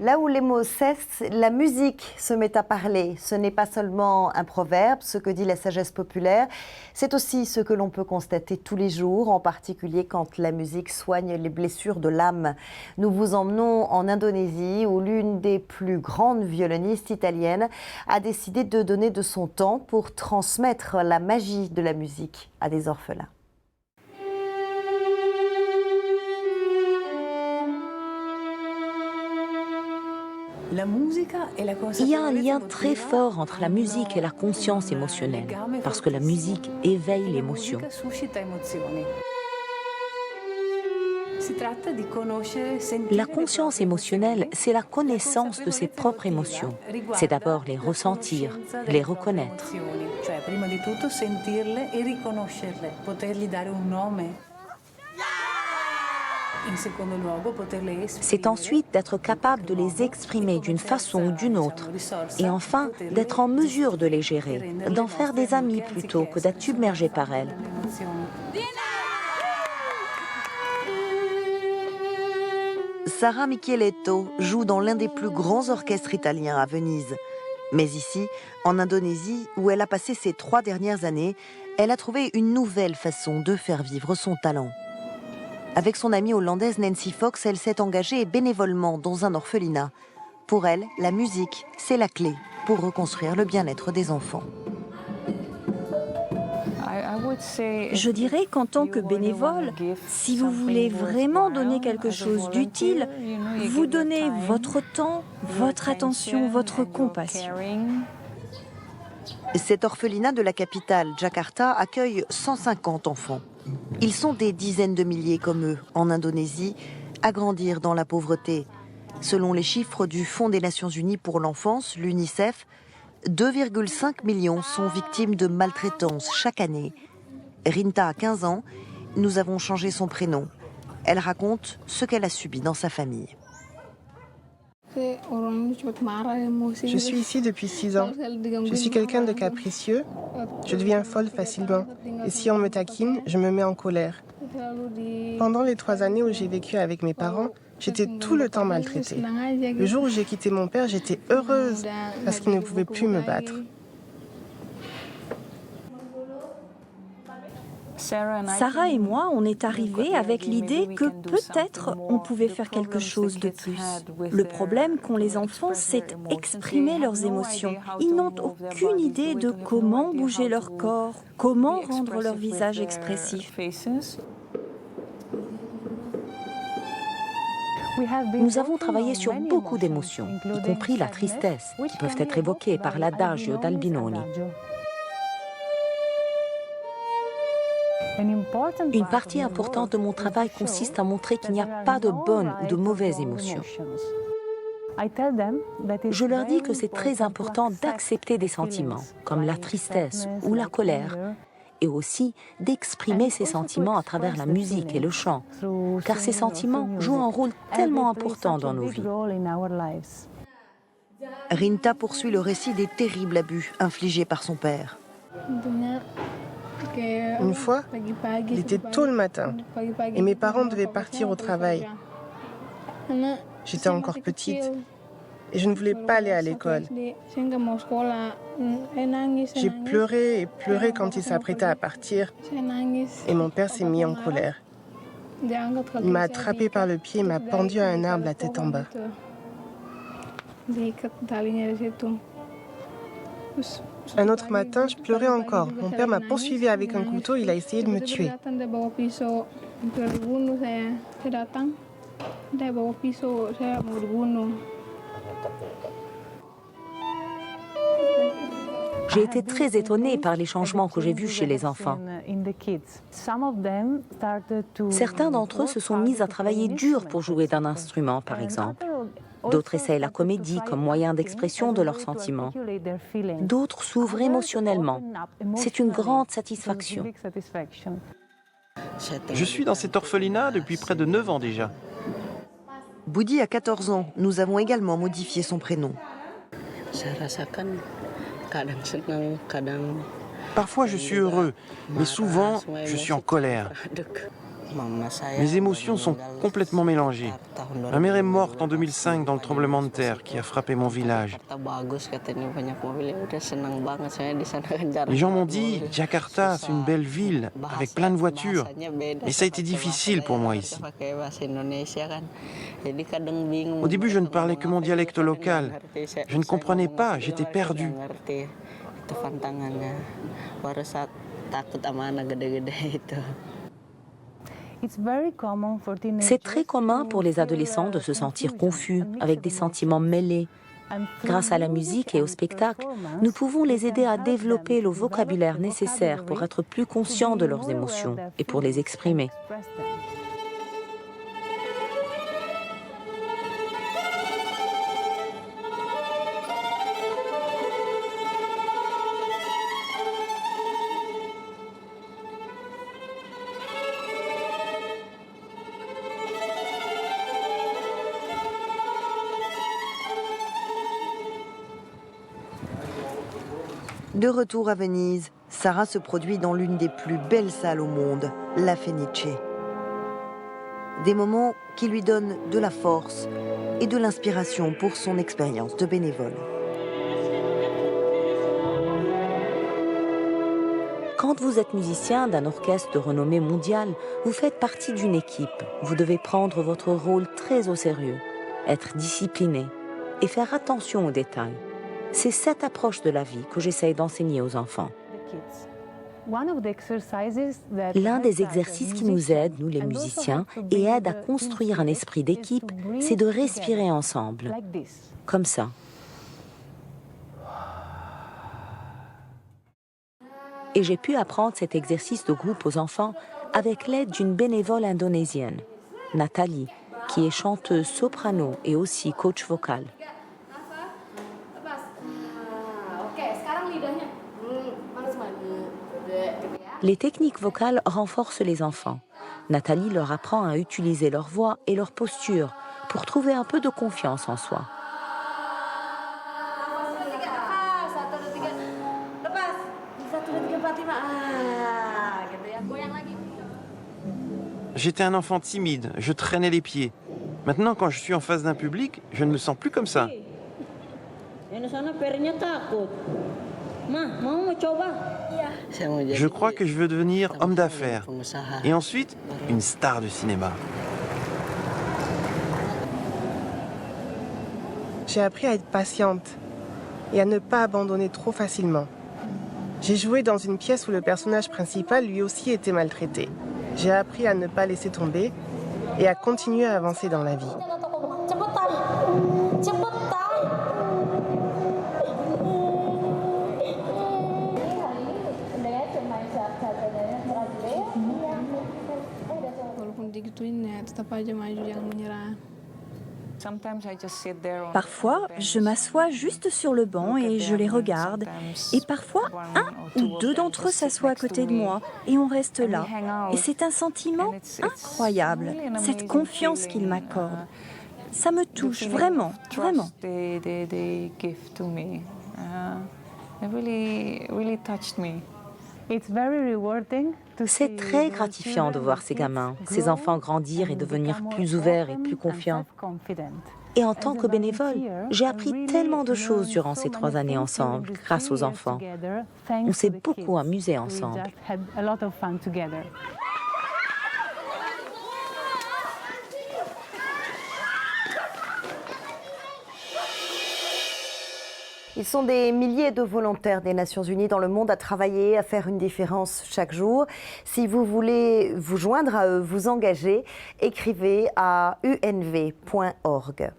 Là où les mots cessent, la musique se met à parler. Ce n'est pas seulement un proverbe, ce que dit la sagesse populaire, c'est aussi ce que l'on peut constater tous les jours, en particulier quand la musique soigne les blessures de l'âme. Nous vous emmenons en Indonésie où l'une des plus grandes violonistes italiennes a décidé de donner de son temps pour transmettre la magie de la musique à des orphelins. Il y a un lien très fort entre la musique et la conscience émotionnelle, parce que la musique éveille l'émotion. La conscience émotionnelle, c'est la connaissance de ses propres émotions. C'est d'abord les ressentir, les reconnaître. C'est ensuite d'être capable de les exprimer d'une façon ou d'une autre. Et enfin, d'être en mesure de les gérer, d'en faire des amis plutôt que d'être submergé par elles. Sara Micheletto joue dans l'un des plus grands orchestres italiens à Venise. Mais ici, en Indonésie, où elle a passé ces 3 dernières années, elle a trouvé une nouvelle façon de faire vivre son talent. Avec son amie hollandaise Nancy Fox, elle s'est engagée bénévolement dans un orphelinat. Pour elle, la musique, c'est la clé pour reconstruire le bien-être des enfants. Je dirais qu'en tant que bénévole, si vous voulez vraiment donner quelque chose d'utile, vous donnez votre temps, votre attention, votre compassion. Cet orphelinat de la capitale, Jakarta, accueille 150 enfants. Ils sont des dizaines de milliers comme eux, en Indonésie, à grandir dans la pauvreté. Selon les chiffres du Fonds des Nations Unies pour l'enfance, l'UNICEF, 2,5 millions sont victimes de maltraitance chaque année. Rinta a 15 ans, nous avons changé son prénom. Elle raconte ce qu'elle a subi dans sa famille. Je suis ici depuis 6 ans. Je suis quelqu'un de capricieux. Je deviens folle facilement. Et si on me taquine, je me mets en colère. Pendant les 3 années où j'ai vécu avec mes parents, j'étais tout le temps maltraitée. Le jour où j'ai quitté mon père, j'étais heureuse parce qu'il ne pouvait plus me battre. Sarah et moi, on est arrivés avec l'idée que peut-être on pouvait faire quelque chose de plus. Le problème qu'ont les enfants, c'est exprimer leurs émotions. Ils n'ont aucune idée de comment bouger leur corps, comment rendre leur visage expressif. Nous avons travaillé sur beaucoup d'émotions, y compris la tristesse, qui peuvent être évoquées par l'adagio d'Albinoni. Une partie importante de mon travail consiste à montrer qu'il n'y a pas de bonnes ou de mauvaises émotions. Je leur dis que c'est très important d'accepter des sentiments, comme la tristesse ou la colère, et aussi d'exprimer ces sentiments à travers la musique et le chant, car ces sentiments jouent un rôle tellement important dans nos vies. Rinta poursuit le récit des terribles abus infligés par son père. Une fois, il était tôt le matin et mes parents devaient partir au travail. J'étais encore petite et je ne voulais pas aller à l'école. J'ai pleuré et pleuré quand il s'apprêtait à partir et mon père s'est mis en colère. Il m'a attrapée par le pied et m'a pendue à un arbre la tête en bas. Un autre matin, je pleurais encore. Mon père m'a poursuivi avec un couteau, il a essayé de me tuer. J'ai été très étonnée par les changements que j'ai vus chez les enfants. Certains d'entre eux se sont mis à travailler dur pour jouer d'un instrument, par exemple. D'autres essayent la comédie comme moyen d'expression de leurs sentiments. D'autres s'ouvrent émotionnellement. C'est une grande satisfaction. Je suis dans cet orphelinat depuis près de 9 ans déjà. Boudi a 14 ans. Nous avons également modifié son prénom. Parfois je suis heureux, mais souvent je suis en colère. Mes émotions sont complètement mélangées. Ma mère est morte en 2005 dans le tremblement de terre qui a frappé mon village. Les gens m'ont dit « Jakarta, c'est une belle ville, avec plein de voitures. » Et ça a été difficile pour moi ici. Au début, je ne parlais que mon dialecte local. Je ne comprenais pas, j'étais perdu. C'est très commun pour les adolescents de se sentir confus, avec des sentiments mêlés. Grâce à la musique et au spectacle, nous pouvons les aider à développer le vocabulaire nécessaire pour être plus conscients de leurs émotions et pour les exprimer. De retour à Venise, Sarah se produit dans l'une des plus belles salles au monde, la Fenice. Des moments qui lui donnent de la force et de l'inspiration pour son expérience de bénévole. Quand vous êtes musicien d'un orchestre de renommée mondiale, vous faites partie d'une équipe. Vous devez prendre votre rôle très au sérieux, être discipliné et faire attention aux détails. C'est cette approche de la vie que j'essaye d'enseigner aux enfants. L'un des exercices qui nous aide, nous les musiciens, et aide à construire un esprit d'équipe, c'est de respirer ensemble, comme ça. Et j'ai pu apprendre cet exercice de groupe aux enfants avec l'aide d'une bénévole indonésienne, Nathalie, qui est chanteuse soprano et aussi coach vocal. Les techniques vocales renforcent les enfants. Nathalie leur apprend à utiliser leur voix et leur posture pour trouver un peu de confiance en soi. J'étais un enfant timide, je traînais les pieds. Maintenant, quand je suis en face d'un public, je ne me sens plus comme ça. Je crois que je veux devenir homme d'affaires et ensuite une star de cinéma. J'ai appris à être patiente et à ne pas abandonner trop facilement. J'ai joué dans une pièce où le personnage principal lui aussi était maltraité. J'ai appris à ne pas laisser tomber et à continuer à avancer dans la vie. Parfois, je m'assois juste sur le banc et je les regarde. Et parfois, un ou deux d'entre eux s'assoient à côté de moi et on reste là. Et c'est un sentiment incroyable, cette confiance qu'ils m'accordent. Ça me touche vraiment, vraiment. C'est très gratifiant de voir ces gamins, ces enfants grandir et devenir plus ouverts et plus confiants. Et en tant que bénévole, j'ai appris tellement de choses durant ces 3 années ensemble, grâce aux enfants. On s'est beaucoup amusé ensemble. Ils sont des milliers de volontaires des Nations Unies dans le monde à travailler, à faire une différence chaque jour. Si vous voulez vous joindre à eux, vous engager, écrivez à unv.org.